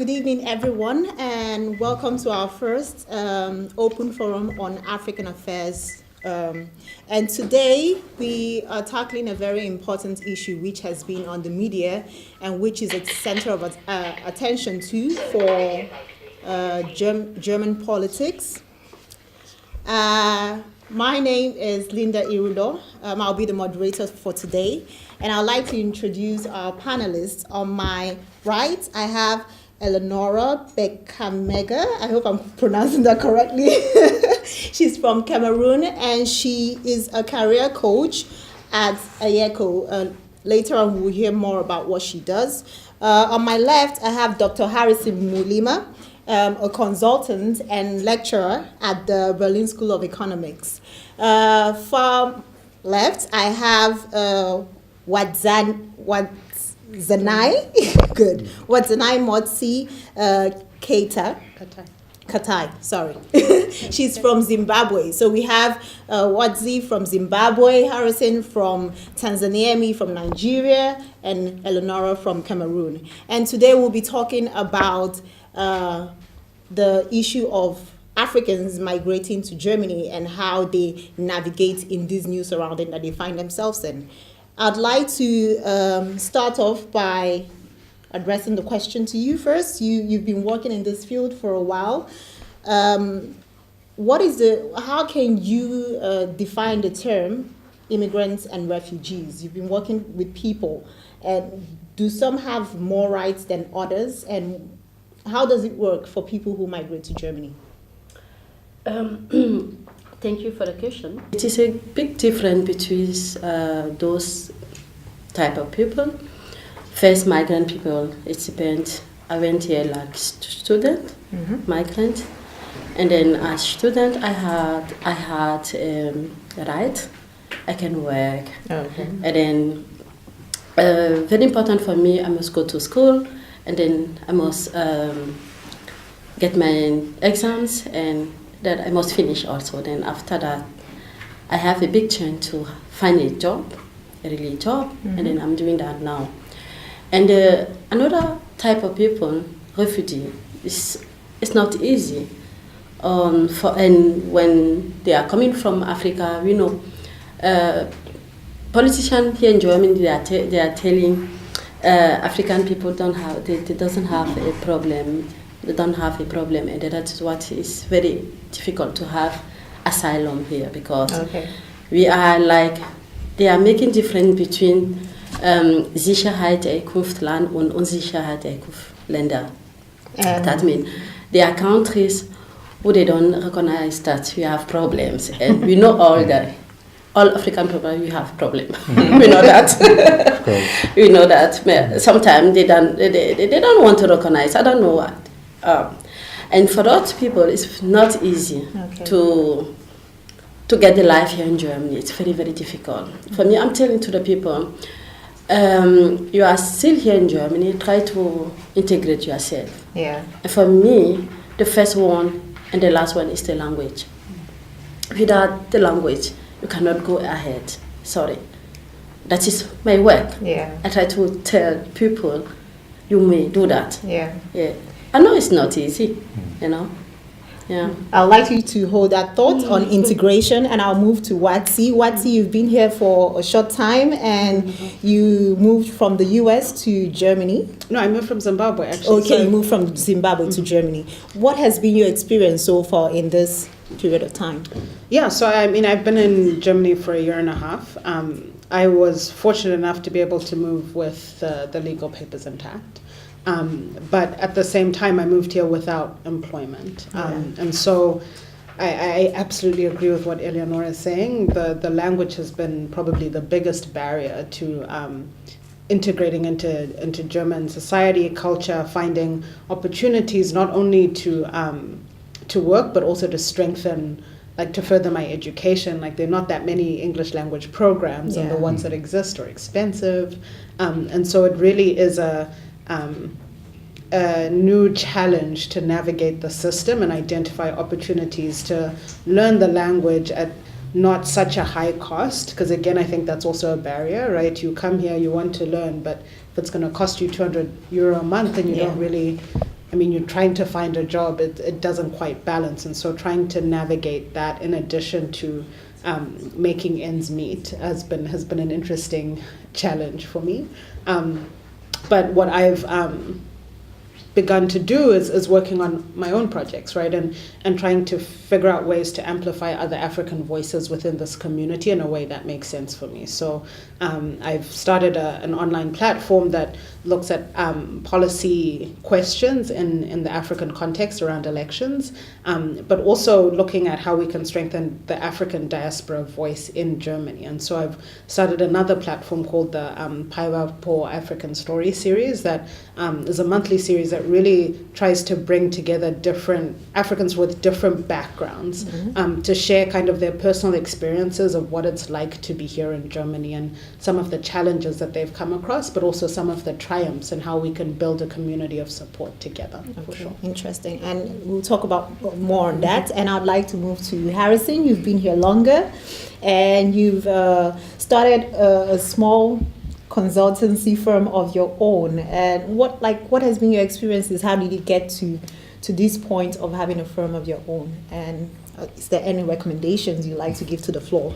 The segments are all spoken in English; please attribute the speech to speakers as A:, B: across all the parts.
A: good evening, everyone, and welcome to our first open forum on African affairs. And today we are tackling a very important issue which has been on the media and which is at the center of attention too for German politics. My name is Linda Irudo. I'll be the moderator for today. And I'd like to introduce our panelists. On my right, I have Eleonora Bekamega. I hope I'm pronouncing that correctly. She's from Cameroon, and she is a career coach at AYECO. Later on, we'll hear more about what she does. On my left, I have Dr. Harrison Mulima, a consultant and lecturer at the Berlin School of Economics. Far left, I have Wadzanai Motsi Katai, sorry. She's from Zimbabwe. So we have Wadzi from Zimbabwe, Harrison from Tanzania, me from Nigeria, and Eleonora from Cameroon. And today we'll be talking about the issue of Africans migrating to Germany and how they navigate in this new surrounding that they find themselves in. I'd like to start off by addressing the question to you first. You've been working in this field for a while. How can you define the term immigrants and refugees? You've been working with people, and do some have more rights than others? And how does it work for people who migrate to Germany?
B: Thank you for the question. It is a big difference between those type of people. First, migrant people, it depends. I went here like student, migrant, and then as student, I had a right. I can work, and then very important for me. I must go to school, and then I must get my exams, and that I must finish also. Then after that, I have a big chance to find a job, and then I'm doing that now. And another type of people, refugee, it's not easy. And when they are coming from Africa, we know politicians here in Germany, they are telling African people they doesn't have a problem. They don't have a problem, and that's what is very difficult to have asylum here, because we are like, they are making difference between Sicherheit der Herkunftsland und Unsicherheit der Herkunftsländer. That means there are countries who they don't recognize that we have problems, and we know all African people, we have problems. We know that. We know that. Sometimes they don't want to recognize. I don't know what. And for those people, it's not easy to get the life here in Germany. It's very, very difficult. For me, I'm telling to the people, you are still here in Germany, try to integrate yourself.
A: Yeah.
B: And for me, the first one and the last one is the language. Without the language, you cannot go ahead. Sorry. That is my work.
A: Yeah.
B: I try to tell people, you may do that.
A: Yeah.
B: Yeah. I know it's not easy, you know. Yeah.
A: I'd like you to hold that thought on integration, and I'll move to Watsi. Watsi, you've been here for a short time, and you moved from the US to Germany.
C: No, I moved from Zimbabwe, actually.
A: Okay, you moved from Zimbabwe to Germany. What has been your experience so far in this period of time?
C: Yeah, so I mean, I've been in Germany for a year and a half. I was fortunate enough to be able to move with the legal papers intact. But at the same time, I moved here without employment. And so I absolutely agree with what Eleonora is saying. The language has been probably the biggest barrier to integrating into German society, culture, finding opportunities not only to work, but also to strengthen, like to further my education. Like there are not that many English language programs, and the ones that exist are expensive. And so it really is a new challenge to navigate the system and identify opportunities to learn the language at not such a high cost, because again, I think that's also a barrier, right? You come here, you want to learn, but if it's going to cost you €200 a month, then you don't really I mean, you're trying to find a job, it doesn't quite balance. And so trying to navigate that in addition to making ends meet has been an interesting challenge for me. But what I've begun to do is working on my own projects, right? And trying to figure out ways to amplify other African voices within this community in a way that makes sense for me. So I've started an online platform that looks at policy questions in the African context around elections, but also looking at how we can strengthen the African diaspora voice in Germany. And so I've started another platform called the Paiwapo African Story series that is a monthly series that really tries to bring together different Africans with different backgrounds to share kind of their personal experiences of what it's like to be here in Germany and some of the challenges that they've come across, but also some of the triumphs and how we can build a community of support together. For sure.
A: Interesting. And we'll talk about more on that. And I'd like to move to Harrison. You've been here longer and you've started a small consultancy firm of your own. And what has been your experiences? How did you get to this point of having a firm of your own? And is there any recommendations you'd like to give to the floor?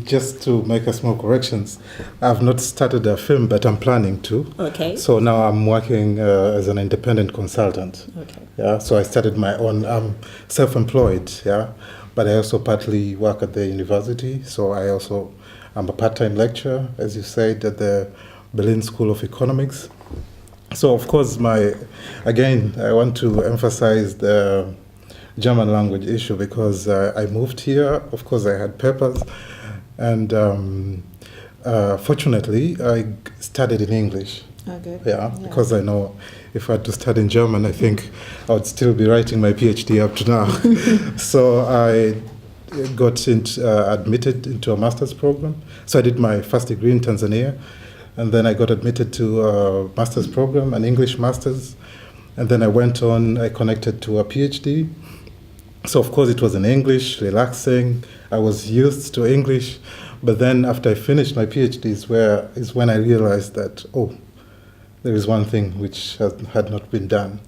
D: Just to make a small corrections, I've not started a firm, but I'm planning to.
A: Okay.
D: So now I'm working as an independent consultant.
A: Okay.
D: Yeah. So I started my own. I'm self-employed. Yeah. But I also partly work at the university. So I'm a part-time lecturer, as you said, at the Berlin School of Economics. So of course, I want to emphasize the German language issue because I moved here. Of course, I had papers, and fortunately, I studied in English.
A: Okay.
D: Yeah, because I know if I had to study in German, I think I would still be writing my PhD up to now. So I got admitted into a master's program. So I did my first degree in Tanzania, and then I got admitted to a master's program, an English master's, and then I connected to a PhD. So of course it was in English, relaxing. I was used to English, but then after I finished my PhD is when I realized that there is one thing which had not been done,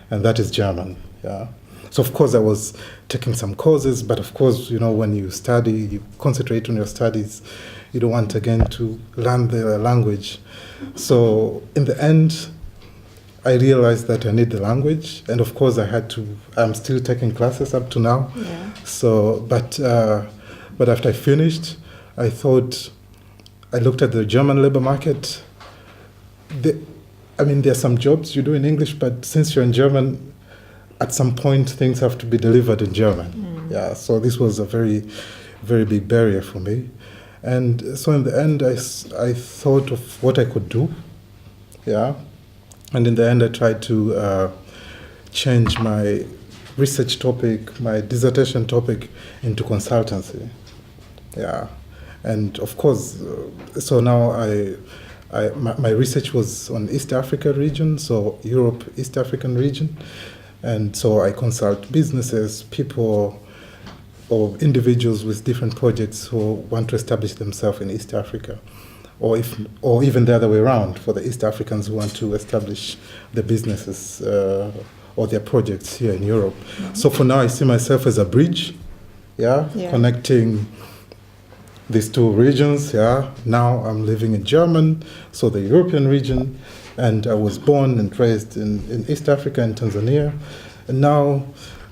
D: and that is German. Yeah. So of course I was taking some courses, but of course when you study, you concentrate on your studies. You don't want again to learn the language. So in the end, I realized that I need the language, and of course I'm still taking classes up to now.
A: Yeah.
D: So, but after I finished, I looked at the German labor market. There are some jobs you do in English, but since you're in German, at some point things have to be delivered in German. Yeah. So this was a very, very big barrier for me. And so in the end, I thought of what I could do. Yeah. And in the end, I tried to change my research topic, my dissertation topic, into consultancy. Yeah, and of course, so now my research was on East Africa region, so Europe, East African region, and so I consult businesses, people, or individuals with different projects who want to establish themselves in East Africa. Or even the other way around, for the East Africans who want to establish their businesses or their projects here in Europe. So for now, I see myself as a bridge, connecting these two regions. Yeah. Now I'm living in Germany, so the European region, and I was born and raised in East Africa and Tanzania, and now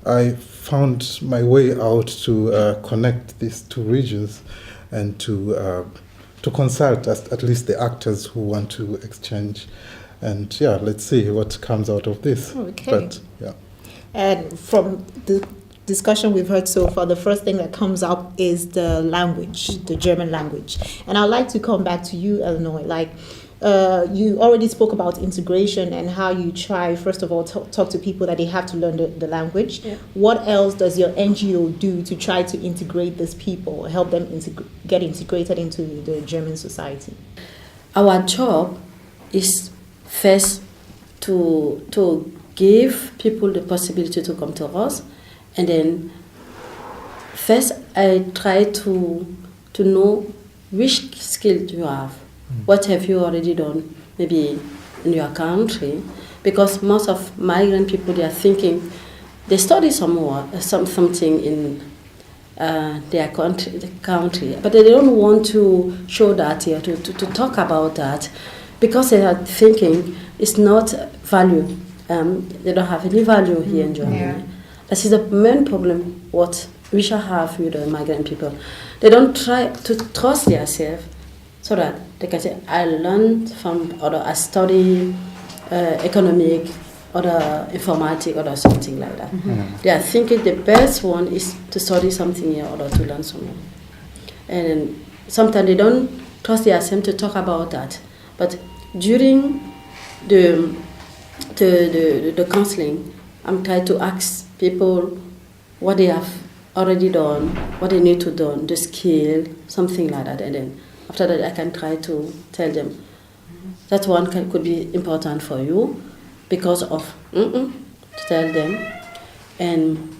D: I found my way out to connect these two regions and to consult at least the actors who want to exchange. And let's see what comes out of this.
A: Okay.
D: But, yeah.
A: And from the discussion we've heard so far, the first thing that comes up is the language, the German language. And I'd like to come back to you, Eleanor. You already spoke about integration and how you try, first of all, talk to people that they have to learn the language. Yeah. What else does your NGO do to try to integrate these people, help them get integrated into the German society?
B: Our job is first to give people the possibility to come to us, and then first I try to know which skill do you have. What have you already done, maybe in your country? because most of migrant people, they are thinking, they study something in their country, but they don't want to show that here, to talk about that, because they are thinking it's not value. They don't have any value here in Germany.
A: Yeah.
B: That is the main problem what we shall have with the migrant people. They don't try to trust themselves so that they can say, I learned from, or I study economic, or informatic, or something like that. They are thinking the best one is to study something here or to learn something. And sometimes they don't trust themselves to talk about that. But during the counseling, I'm trying to ask people what they have already done, what they need to do, the skill, something like that. And then after that, I can try to tell them that one could be important for you because of, to tell them. And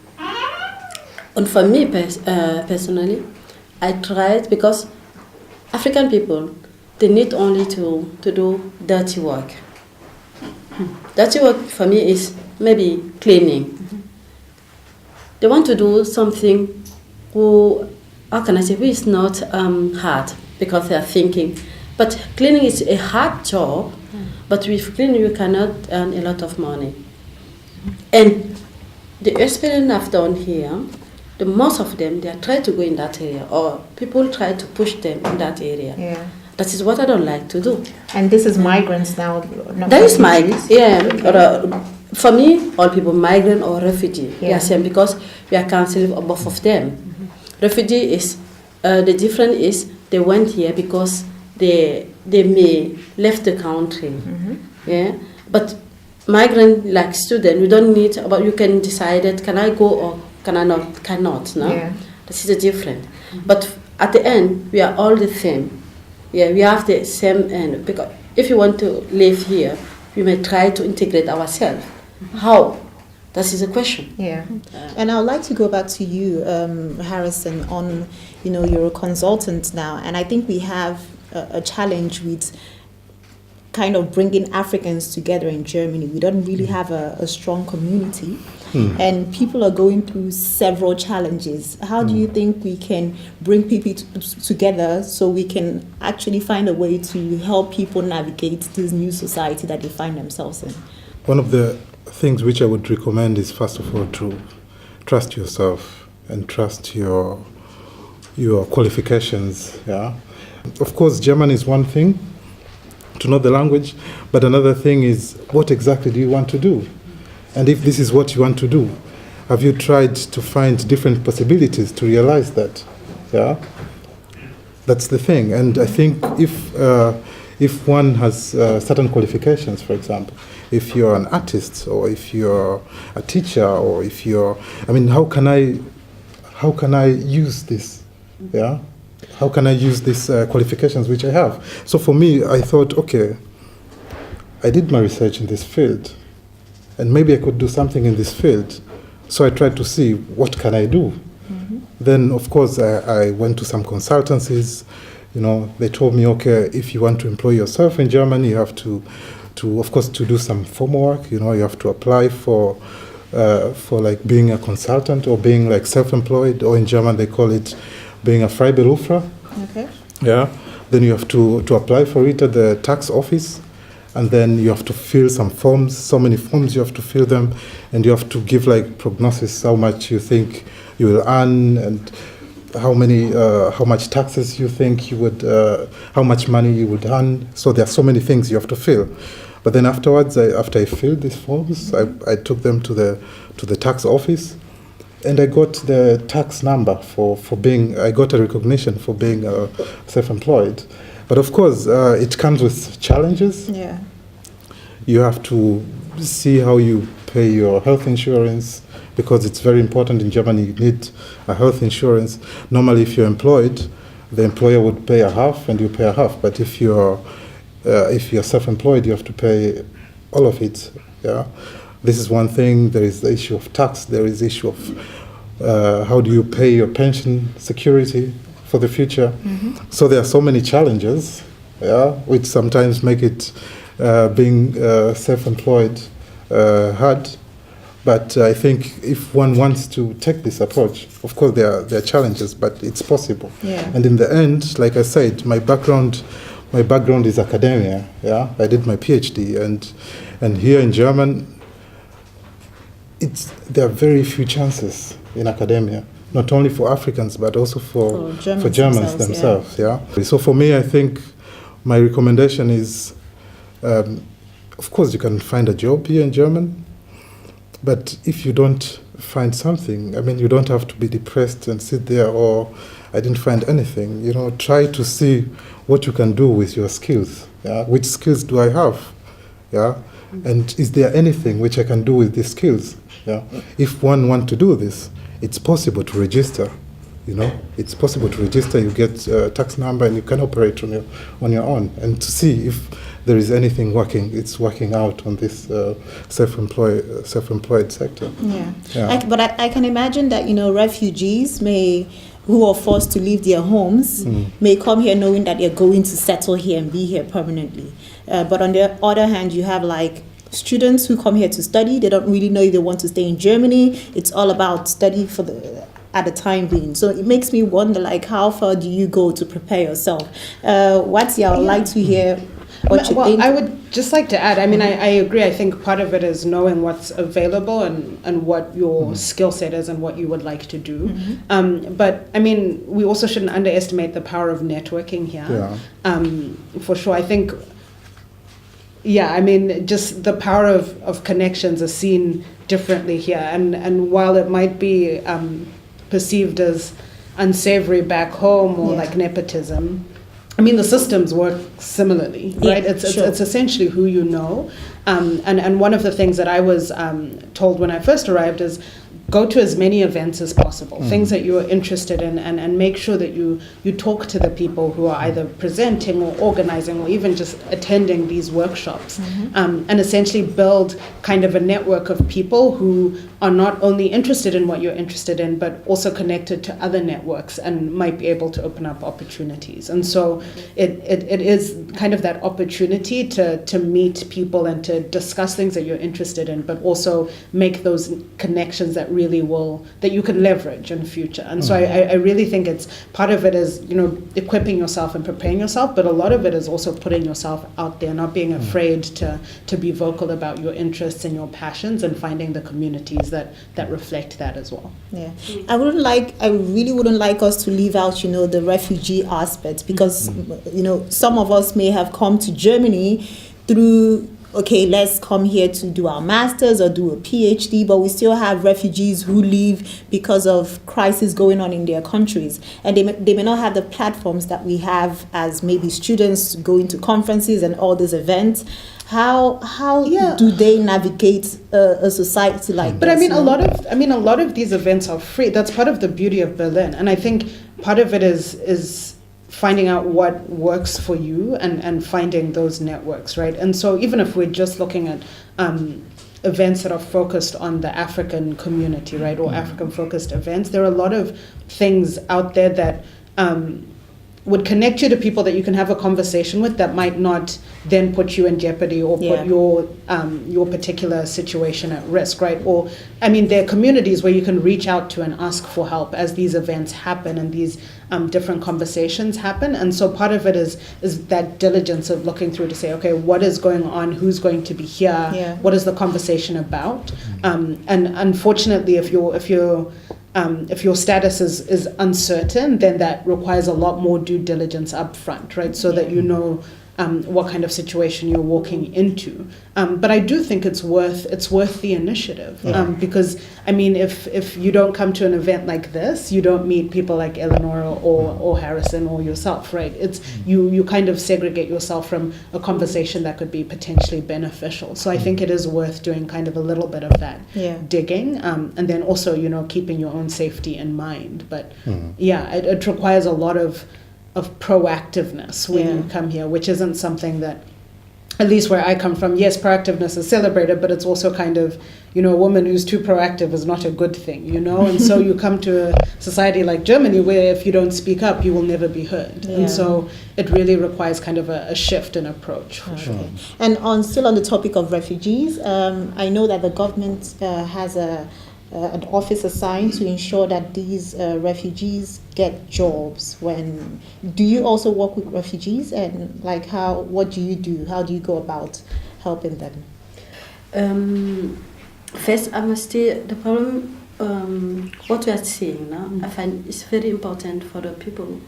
B: for me personally, I tried, because African people, they need only to do dirty work. Dirty work for me is maybe cleaning. They want to do something who is not hard, because they are thinking. But cleaning is a hard job, but with cleaning you cannot earn a lot of money. And the experience I've done here, the most of them, they try to go in that area, or people try to push them in that area.
A: Yeah.
B: That is what I don't like to do.
A: And this is migrants now. Not
B: That is
A: refugees?
B: for me, all people, migrant or refugee.
A: Yeah.
B: Yes, because we are counseling both of them. Refugee is, the difference is they went here because they may left the country. Yeah, but migrant, like student, you don't need, but you can decide that can I go or can I not, cannot, no?
A: Yeah.
B: This is the difference. But at the end, we are all the same. Yeah, we have the same end, because if you want to live here, we may try to integrate ourselves. How? That is the question.
A: Yeah, and I would like to go back to you, Harrison, on, you're a consultant now, and I think we have a challenge with kind of bringing Africans together in Germany. We don't really have a strong community, and people are going through several challenges. How do you think we can bring people together so we can actually find a way to help people navigate this new society that they find themselves in?
D: One of the things which I would recommend is, first of all, to trust yourself and trust your qualifications. Yeah, of course, German is one thing, to know the language, but another thing is, what exactly do you want to do? And if this is what you want to do, have you tried to find different possibilities to realize that? Yeah, that's the thing. And I think if one has certain qualifications, for example, if you're an artist, or if you're a teacher, or if you're, how can I use this? Yeah, how can I use these qualifications which I have? So for me, I thought, okay, I did my research in this field, and maybe I could do something in this field. So I tried to see, what can I do? Then, of course, I went to some consultancies. They told me, okay, if you want to employ yourself in Germany, you have to of course, to do some formal work. You have to apply for like being a consultant, or being like self-employed, or in German they call it being a Freiberufer.
A: Okay.
D: Yeah. Then you have to apply for it at the tax office, and then you have to fill some forms. So many forms you have to fill them, and you have to give like prognosis how much you think you will earn, and how much taxes you think you would, how much money you would earn. So there are so many things you have to fill. But then afterwards, after I filled these forms, I took them to the tax office, and I got the tax number for being. I got a recognition for being self-employed. But of course, it comes with challenges.
A: Yeah.
D: You have to see how you pay your health insurance, because it's very important in Germany. You need a health insurance. Normally, if you're employed, the employer would pay a half, and you pay a half. But if you're self-employed, you have to pay all of it. Yeah, this is one thing. There is the issue of tax. There is the issue of how do you pay your pension security for the future. So there are so many challenges, yeah, which sometimes make it being self-employed hard. But I think if one wants to take this approach, of course there are challenges, but it's possible.
A: Yeah.
D: And in the end, like I said, my background is academia. Yeah, I did my PhD, and here in German, there are very few chances in academia, not only for Africans but also for Germans themselves. Yeah. So for me, I think my recommendation is, of course, you can find a job here in German. But if you don't find something, I mean, you don't have to be depressed and sit there, or I didn't find anything. You know, try to see what you can do with your skills. Yeah? Which skills do I have? Yeah, and is there anything which I can do with these skills? Yeah, if one wants to do this, it's possible to register. You know, it's possible to register. You get a tax number and you can operate on your own, and to see if there is anything working out on this self-employed sector.
A: Yeah.
D: Yeah.
A: But I can imagine that, refugees who are forced to leave their homes may come here knowing that they're going to settle here and be here permanently. But on the other hand, you have like students who come here to study. They don't really know if they want to stay in Germany. It's all about study at the time being. So it makes me wonder, like, how far do you go to prepare yourself? I'd like to hear what you think.
C: I would just like to add, I mean, I agree. I think part of it is knowing what's available and what your skill set is and what you would like to do. But, I mean, we also shouldn't underestimate the power of networking here.
D: Yeah.
C: For sure. I think, I mean, just the power of connections is seen differently here. And while it might be perceived as unsavory back home or like nepotism, I mean, the systems work similarly, right? It's essentially who you know. And one of the things that I was told when I first arrived is go to as many events as possible, things that you're interested in, and make sure that you talk to the people who are either presenting or organizing or even just attending these workshops, and essentially build kind of a network of people who are not only interested in what you're interested in, but also connected to other networks and might be able to open up opportunities. And so it is kind of that opportunity to meet people and to discuss things that you're interested in, but also make those connections that you can leverage in future. And so I really think it's part of it is, equipping yourself and preparing yourself, but a lot of it is also putting yourself out there, not being afraid to be vocal about your interests and your passions, and finding the communities that reflect that as well.
A: Yeah, I really wouldn't like us to leave out, the refugee aspect, because, some of us may have come to Germany through, okay, let's come here to do our masters or do a PhD, but we still have refugees who leave because of crisis going on in their countries, and they may not have the platforms that we have as maybe students going to conferences and all these events. How do they navigate a society like this?
C: But I mean, a lot of these events are free. That's part of the beauty of Berlin, and I think part of it is finding out what works for you and finding those networks, right? And so even if we're just looking at events that are focused on the African community, right, or African-focused events, there are a lot of things out there that would connect you to people that you can have a conversation with that might not then put you in jeopardy or put your particular situation at risk, right? Or, I mean, there are communities where you can reach out to and ask for help as these events happen and these different conversations happen. And so part of it is that diligence of looking through to say, okay, what is going on? Who's going to be here?
A: Yeah.
C: What is the conversation about? And unfortunately, if your status is uncertain, then that requires a lot more due diligence up front, right? So that you know what kind of situation you're walking into. But I do think it's worth the initiative, because I mean, if you don't come to an event like this, you don't meet people like Eleanor or Harrison or yourself, right? It's you kind of segregate yourself from a conversation that could be potentially beneficial. So I think it is worth doing kind of a little bit of that digging, and then also keeping your own safety in mind. But it requires a lot of proactiveness when you come here, which isn't something that, at least where I come from, yes, proactiveness is celebrated, but it's also kind of a woman who's too proactive is not a good thing, and so you come to a society like Germany where if you don't speak up, you will never be heard.
A: Yeah.
C: And so it really requires kind of a shift in approach. For sure.
A: Okay. And still on the topic of refugees, I know that the government has an office assigned to ensure that these refugees get jobs. Do you also work with refugees, and what do you do? How do you go about helping them?
B: First, I must say the problem. What we are seeing now, I find it's very important for the people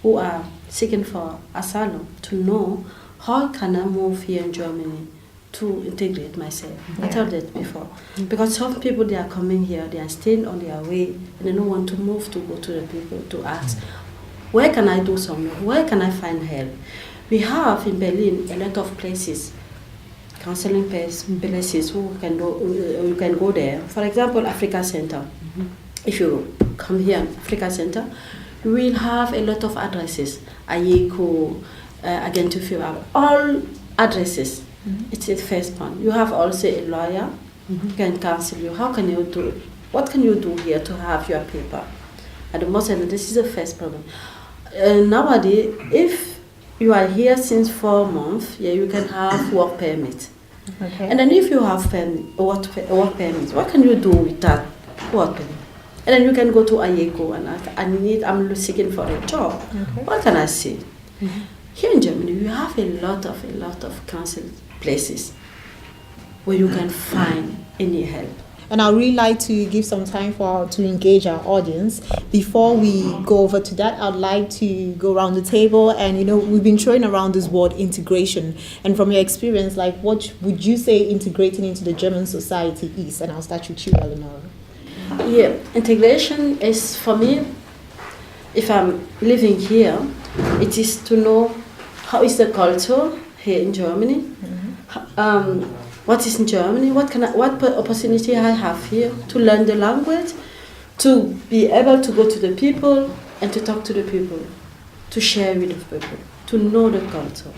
B: who are seeking for asylum to know how can I move here in Germany to integrate myself. I told that before. Because some people, they are coming here, they are staying on their way, and they don't want to move to go to the people to ask, where can I do something? Where can I find help? We have in Berlin a lot of places, counseling places who can you can go there. For example, Africa Center. If you come here, Africa Center, you will have a lot of addresses. Ayeko, Agentufio, all addresses. It's the first one. You have also a lawyer who can counsel you. How can you do it? What can you do here to have your paper? At the most, this is the first problem. Nowadays, if you are here since 4 months, you can have work permit.
A: Okay.
B: And then if you have work permit, what can you do with that work permit? And then you can go to Ayeko and ask, I'm seeking for a job.
A: Okay.
B: What can I say? Here in Germany, we have a lot of council places where you can find any help.
A: And I'd really like to give some time to engage our audience. Before we go over to that, I'd like to go around the table, and we've been throwing around this word integration. And from your experience, what would you say integrating into the German society is? And I'll start with you, Eleanor.
B: Yeah, integration is, for me, if I'm living here, it is to know how is the culture here in Germany. What is in Germany? What opportunity I have here to learn the language, to be able to go to the people and to talk to the people, to share with the people, to know the culture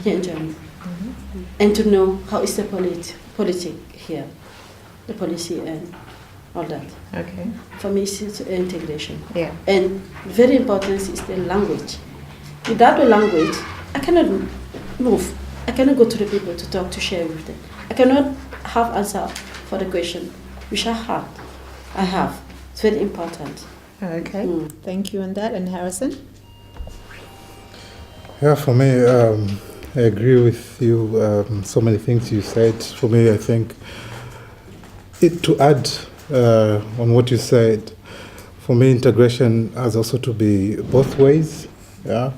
B: here in Germany, and to know how is the politic here, the policy and all that.
A: Okay.
B: For me, it's integration.
A: Yeah.
B: And very important is the language. Without the language, I cannot move. I cannot go to the people to talk, to share with them. I cannot have answer for the question, which I have. It's very important.
A: Okay. Thank you on that. And Harrison?
D: Yeah, for me, I agree with you. So many things you said. For me, I think to add on what you said, for me, integration has also to be both ways. Yeah,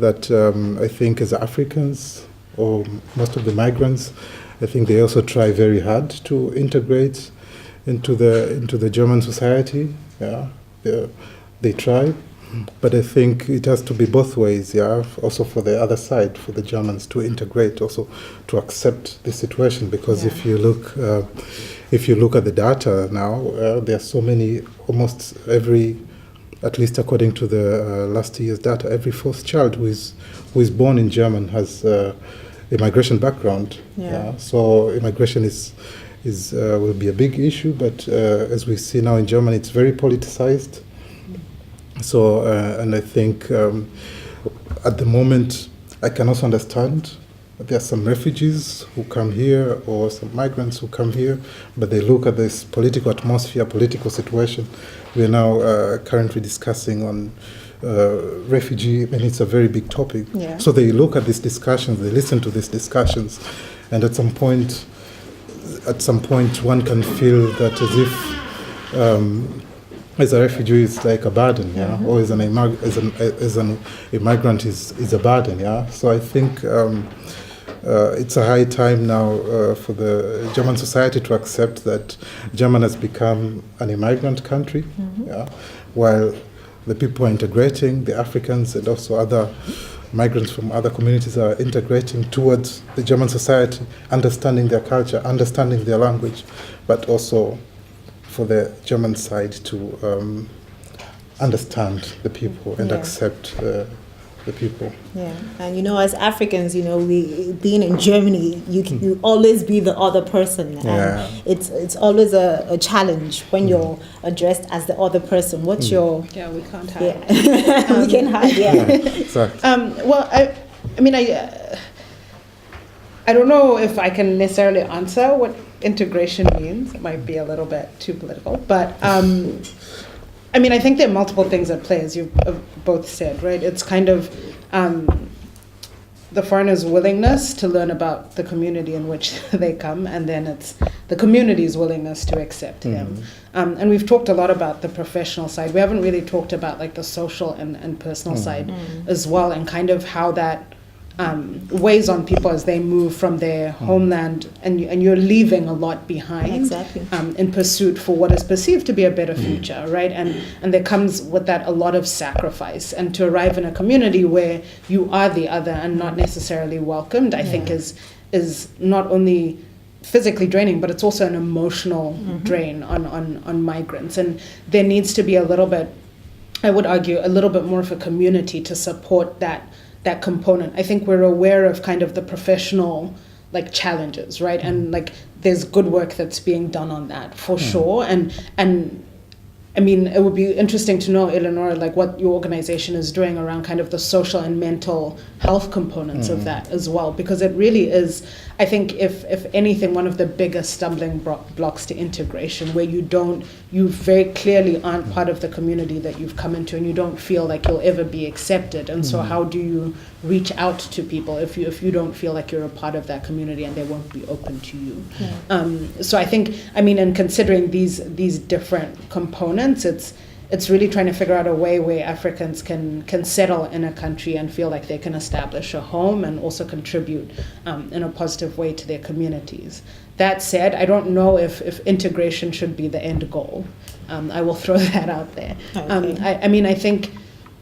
D: that I think as Africans or most of the migrants, I think they also try very hard to integrate into the German society. Yeah, they try, but I think it has to be both ways. Yeah, also for the other side, for the Germans to integrate, also to accept the situation. Because if you look at the data now, there are so many, almost every, at least according to the last year's data, every fourth child who is born in German has a migration background.
A: Yeah.
D: So immigration will be a big issue, but as we see now in Germany, it's very politicized. So and I think at the moment I can also understand there are some refugees who come here or some migrants who come here, but they look at this political atmosphere, political situation. We are now currently discussing on refugee, and it's a very big topic.
A: Yeah.
D: So they look at these discussions, they listen to these discussions, and at some point one can feel that as a refugee is like a burden, yeah, or as an immigrant is a burden, yeah. So I think it's a high time now for the German society to accept that Germany has become an immigrant country, yeah, while the people are integrating, the Africans and also other migrants from other communities are integrating towards the German society, understanding their culture, understanding their language, but also for the German side to understand the people and accept the people.
A: Yeah, and as Africans, we being in Germany, you always be the other person, and
D: Yeah.
A: it's always a challenge when you're addressed as the other person. What's your
C: Yeah, we can't hide.
A: we can hide, yeah.
D: Exactly.
C: Well, I mean, I don't know if I can necessarily answer what integration means. It might be a little bit too political, but I mean, I think there are multiple things at play, as you both said, right? It's kind of the foreigner's willingness to learn about the community in which they come, and then it's the community's willingness to accept them. And we've talked a lot about the professional side. We haven't really talked about like the social and personal side as well, and kind of how that weighs on people as they move from their homeland, and you're leaving a lot behind.
A: Exactly.
C: In pursuit for what is perceived to be a better future, right? And there comes with that a lot of sacrifice, and to arrive in a community where you are the other and not necessarily welcomed, I think is not only physically draining, but it's also an emotional drain on migrants. And there needs to be a little bit, I would argue, a little bit more of a community to support that component. I think we're aware of kind of the professional like challenges, right? And like there's good work that's being done on that for sure. And I mean, it would be interesting to know, Eleonora, like what your organization is doing around kind of the social and mental health components of that as well, because it really is, I think, if anything, one of the biggest stumbling blocks to integration, where you very clearly aren't part of the community that you've come into, and you don't feel like you'll ever be accepted. And so how do you reach out to people if you don't feel like you're a part of that community and they won't be open to you? So I think, I mean, in considering these different components, it's really trying to figure out a way where Africans can settle in a country and feel like they can establish a home and also contribute in a positive way to their communities. That said, I don't know if integration should be the end goal. I will throw that out there.
A: Okay.
C: I mean, I think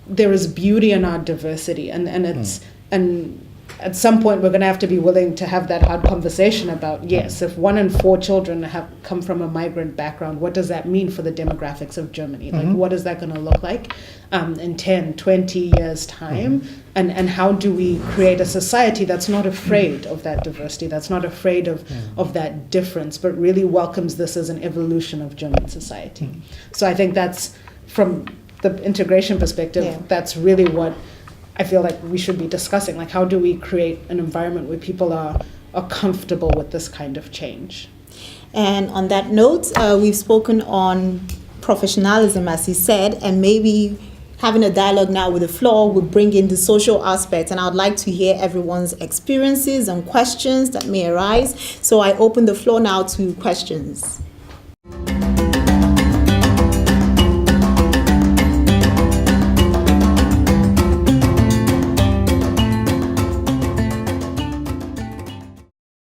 C: there is beauty in our diversity, and it's and at some point we're going to have to be willing to have that hard conversation about, yes, if 1 in 4 children have come from a migrant background, what does that mean for the demographics of Germany? Like, what is that going to look like in 10, 20 years' time? And how do we create a society that's not afraid of that diversity, that's not afraid of that difference, but really welcomes this as an evolution of German society? So I think that's, from the integration perspective, that's really what I feel like we should be discussing. Like, how do we create an environment where people are comfortable with this kind of change?
A: And on that note, we've spoken on professionalism, as he said, and maybe having a dialogue now with the floor would bring in the social aspect. And I would like to hear everyone's experiences and questions that may arise. So I open the floor now to questions.